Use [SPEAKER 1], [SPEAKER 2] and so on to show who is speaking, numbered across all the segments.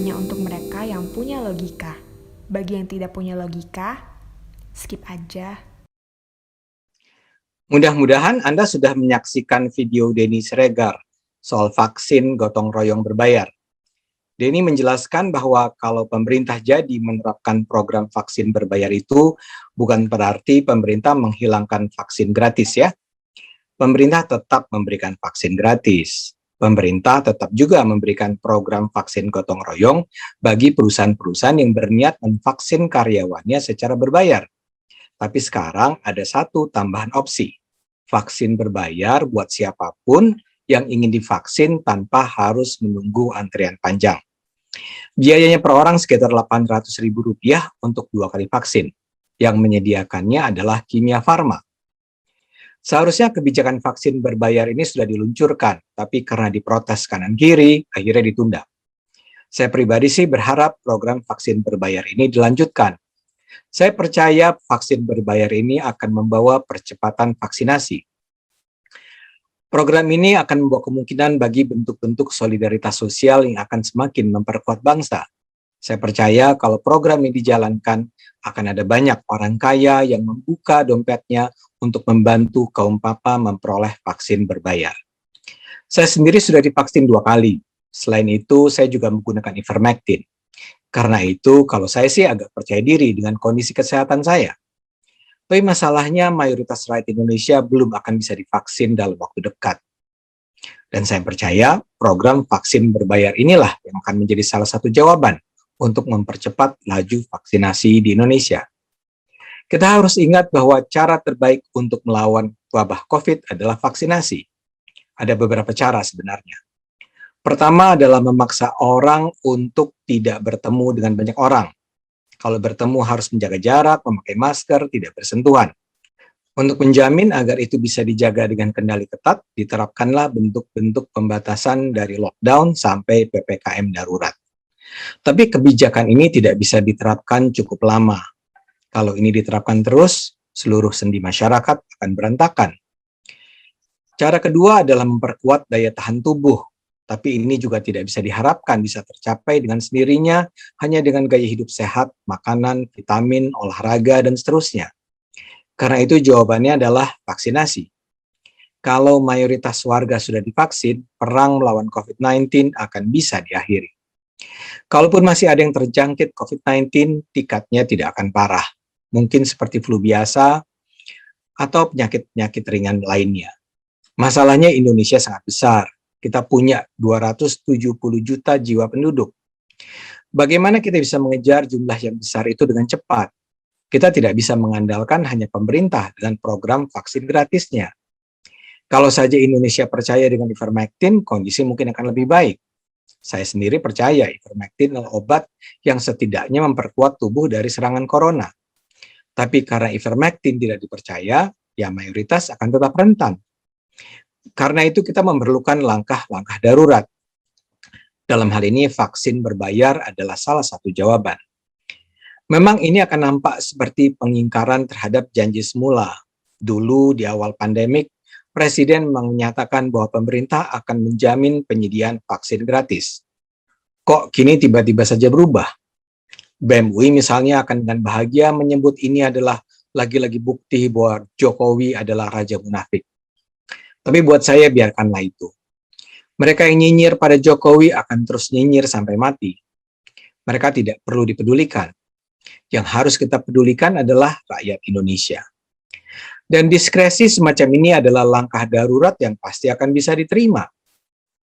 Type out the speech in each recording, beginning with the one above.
[SPEAKER 1] hanya untuk mereka yang punya logika. Bagi yang tidak punya logika, skip aja.
[SPEAKER 2] Mudah-mudahan Anda sudah menyaksikan video Denny Siregar soal vaksin gotong royong berbayar. Denny menjelaskan bahwa kalau pemerintah jadi menerapkan program vaksin berbayar itu bukan berarti pemerintah menghilangkan vaksin gratis ya. Pemerintah tetap memberikan vaksin gratis. Pemerintah tetap juga memberikan program vaksin gotong royong bagi perusahaan-perusahaan yang berniat memvaksin karyawannya secara berbayar. Tapi sekarang ada satu tambahan opsi. Vaksin berbayar buat siapapun yang ingin divaksin tanpa harus menunggu antrian panjang. Biayanya per orang sekitar Rp800.000 untuk 2 kali vaksin. Yang menyediakannya adalah Kimia Farma. Seharusnya kebijakan vaksin berbayar ini sudah diluncurkan, tapi karena diprotes kanan kiri, akhirnya ditunda. Saya pribadi sih berharap program vaksin berbayar ini dilanjutkan. Saya percaya vaksin berbayar ini akan membawa percepatan vaksinasi. Program ini akan membawa kemungkinan bagi bentuk-bentuk solidaritas sosial yang akan semakin memperkuat bangsa. Saya percaya kalau program ini dijalankan, akan ada banyak orang kaya yang membuka dompetnya untuk membantu kaum papa memperoleh vaksin berbayar. Saya sendiri sudah divaksin 2 kali. Selain itu, saya juga menggunakan ivermectin. Karena itu, kalau saya sih agak percaya diri dengan kondisi kesehatan saya. Tapi masalahnya mayoritas rakyat Indonesia belum akan bisa divaksin dalam waktu dekat. Dan saya percaya program vaksin berbayar inilah yang akan menjadi salah satu jawaban untuk mempercepat laju vaksinasi di Indonesia. Kita harus ingat bahwa cara terbaik untuk melawan wabah COVID adalah vaksinasi. Ada beberapa cara sebenarnya. Pertama adalah memaksa orang untuk tidak bertemu dengan banyak orang. Kalau bertemu harus menjaga jarak, memakai masker, tidak bersentuhan. Untuk menjamin agar itu bisa dijaga dengan kendali ketat, diterapkanlah bentuk-bentuk pembatasan dari lockdown sampai PPKM darurat. Tapi kebijakan ini tidak bisa diterapkan cukup lama. Kalau ini diterapkan terus, seluruh sendi masyarakat akan berantakan. Cara kedua adalah memperkuat daya tahan tubuh. Tapi ini juga tidak bisa diharapkan bisa tercapai dengan sendirinya hanya dengan gaya hidup sehat, makanan, vitamin, olahraga, dan seterusnya. Karena itu jawabannya adalah vaksinasi. Kalau mayoritas warga sudah divaksin, perang melawan COVID-19 akan bisa diakhiri. Kalaupun masih ada yang terjangkit COVID-19, tingkatnya tidak akan parah. Mungkin seperti flu biasa atau penyakit-penyakit ringan lainnya. Masalahnya Indonesia sangat besar. Kita punya 270 juta jiwa penduduk. Bagaimana kita bisa mengejar jumlah yang besar itu dengan cepat? Kita tidak bisa mengandalkan hanya pemerintah dengan program vaksin gratisnya. Kalau saja Indonesia percaya dengan ivermectin, kondisi mungkin akan lebih baik. Saya sendiri percaya ivermectin adalah obat yang setidaknya memperkuat tubuh dari serangan corona. Tapi karena ivermectin tidak dipercaya, ya mayoritas akan tetap rentan. Karena itu kita memerlukan langkah-langkah darurat. Dalam hal ini vaksin berbayar adalah salah satu jawaban. Memang ini akan nampak seperti pengingkaran terhadap janji semula. Dulu di awal pandemik, Presiden menyatakan bahwa pemerintah akan menjamin penyediaan vaksin gratis. Kok kini tiba-tiba saja berubah? BEM UI misalnya akan dengan bahagia menyebut ini adalah lagi-lagi bukti bahwa Jokowi adalah raja munafik. Tapi buat saya biarkanlah itu. Mereka yang nyinyir pada Jokowi akan terus nyinyir sampai mati. Mereka tidak perlu dipedulikan. Yang harus kita pedulikan adalah rakyat Indonesia. Dan diskresi semacam ini adalah langkah darurat yang pasti akan bisa diterima.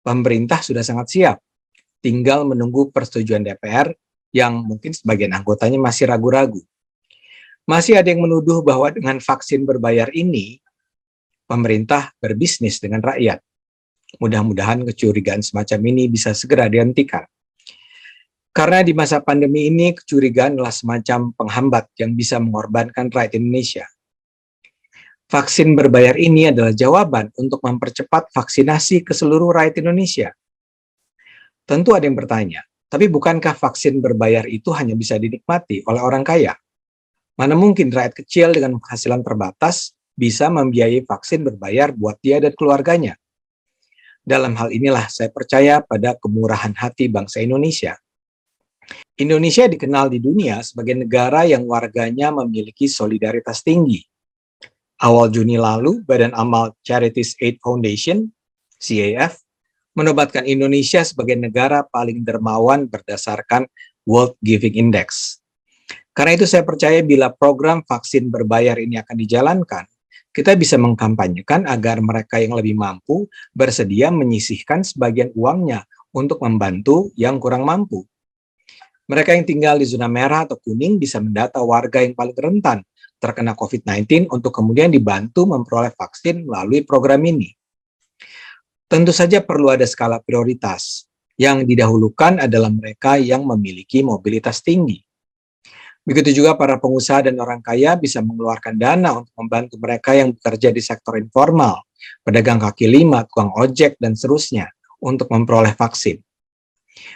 [SPEAKER 2] Pemerintah sudah sangat siap. Tinggal menunggu persetujuan DPR yang mungkin sebagian anggotanya masih ragu-ragu. Masih ada yang menuduh bahwa dengan vaksin berbayar ini, pemerintah berbisnis dengan rakyat. Mudah-mudahan kecurigaan semacam ini bisa segera dihentikan. Karena di masa pandemi ini, kecurigaan adalah semacam penghambat yang bisa mengorbankan rakyat Indonesia. Vaksin berbayar ini adalah jawaban untuk mempercepat vaksinasi ke seluruh rakyat Indonesia. Tentu ada yang bertanya, tapi bukankah vaksin berbayar itu hanya bisa dinikmati oleh orang kaya? Mana mungkin rakyat kecil dengan penghasilan terbatas bisa membiayai vaksin berbayar buat dia dan keluarganya. Dalam hal inilah saya percaya pada kemurahan hati bangsa Indonesia. Indonesia dikenal di dunia sebagai negara yang warganya memiliki solidaritas tinggi. Awal Juni lalu, Badan Amal Charities Aid Foundation, CAF, menobatkan Indonesia sebagai negara paling dermawan berdasarkan World Giving Index. Karena itu saya percaya bila program vaksin berbayar ini akan dijalankan, kita bisa mengkampanyekan agar mereka yang lebih mampu bersedia menyisihkan sebagian uangnya untuk membantu yang kurang mampu. Mereka yang tinggal di zona merah atau kuning bisa mendata warga yang paling rentan terkena COVID-19 untuk kemudian dibantu memperoleh vaksin melalui program ini. Tentu saja perlu ada skala prioritas. Yang didahulukan adalah mereka yang memiliki mobilitas tinggi. Begitu juga para pengusaha dan orang kaya bisa mengeluarkan dana untuk membantu mereka yang bekerja di sektor informal, pedagang kaki lima, tukang ojek, dan seterusnya untuk memperoleh vaksin.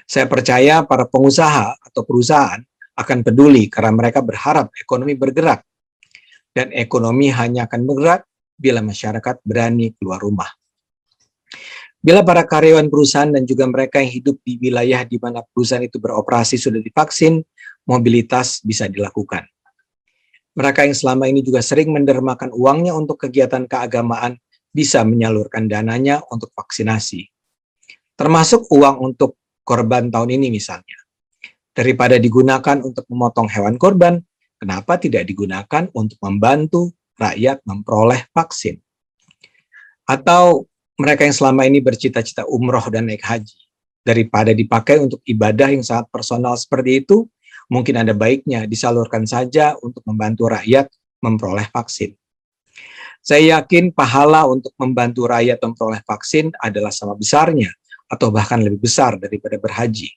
[SPEAKER 2] Saya percaya para pengusaha atau perusahaan akan peduli karena mereka berharap ekonomi bergerak. Dan ekonomi hanya akan bergerak bila masyarakat berani keluar rumah. Bila para karyawan perusahaan dan juga mereka yang hidup di wilayah di mana perusahaan itu beroperasi sudah divaksin, mobilitas bisa dilakukan. Mereka yang selama ini juga sering mendermakan uangnya untuk kegiatan keagamaan bisa menyalurkan dananya untuk vaksinasi. Termasuk uang untuk korban tahun ini misalnya. Daripada digunakan untuk memotong hewan korban, kenapa tidak digunakan untuk membantu rakyat memperoleh vaksin? Atau mereka yang selama ini bercita-cita umroh dan naik haji, daripada dipakai untuk ibadah yang sangat personal seperti itu, mungkin ada baiknya disalurkan saja untuk membantu rakyat memperoleh vaksin. Saya yakin pahala untuk membantu rakyat memperoleh vaksin adalah sama besarnya atau bahkan lebih besar daripada berhaji.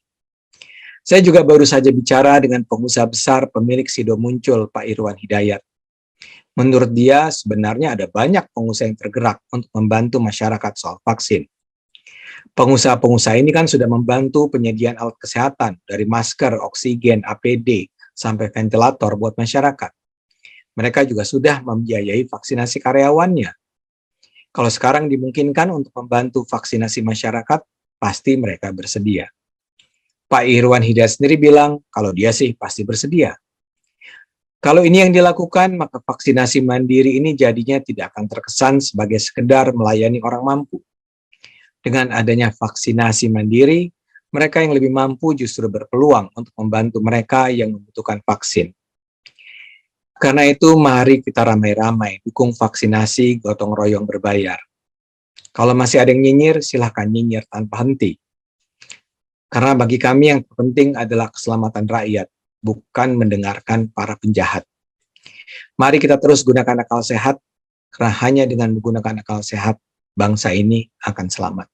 [SPEAKER 2] Saya juga baru saja bicara dengan pengusaha besar pemilik Sido Muncul, Pak Irwan Hidayat. Menurut dia, sebenarnya ada banyak pengusaha yang tergerak untuk membantu masyarakat soal vaksin. Pengusaha-pengusaha ini kan sudah membantu penyediaan alat kesehatan, dari masker, oksigen, APD, sampai ventilator buat masyarakat. Mereka juga sudah membiayai vaksinasi karyawannya. Kalau sekarang dimungkinkan untuk membantu vaksinasi masyarakat, pasti mereka bersedia. Pak Irwan Hidayat sendiri bilang, kalau dia sih pasti bersedia. Kalau ini yang dilakukan, maka vaksinasi mandiri ini jadinya tidak akan terkesan sebagai sekedar melayani orang mampu. Dengan adanya vaksinasi mandiri, mereka yang lebih mampu justru berpeluang untuk membantu mereka yang membutuhkan vaksin. Karena itu, mari kita ramai-ramai dukung vaksinasi gotong royong berbayar. Kalau masih ada yang nyinyir, silahkan nyinyir tanpa henti. Karena bagi kami yang terpenting adalah keselamatan rakyat, bukan mendengarkan para penjahat. Mari kita terus gunakan akal sehat, karena hanya dengan menggunakan akal sehat, bangsa ini akan selamat.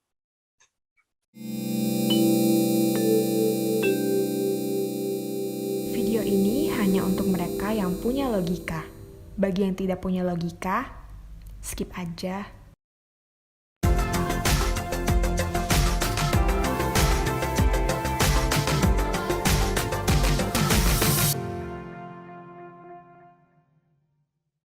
[SPEAKER 1] Video ini hanya untuk mereka yang punya logika. Bagi yang tidak punya logika, skip aja.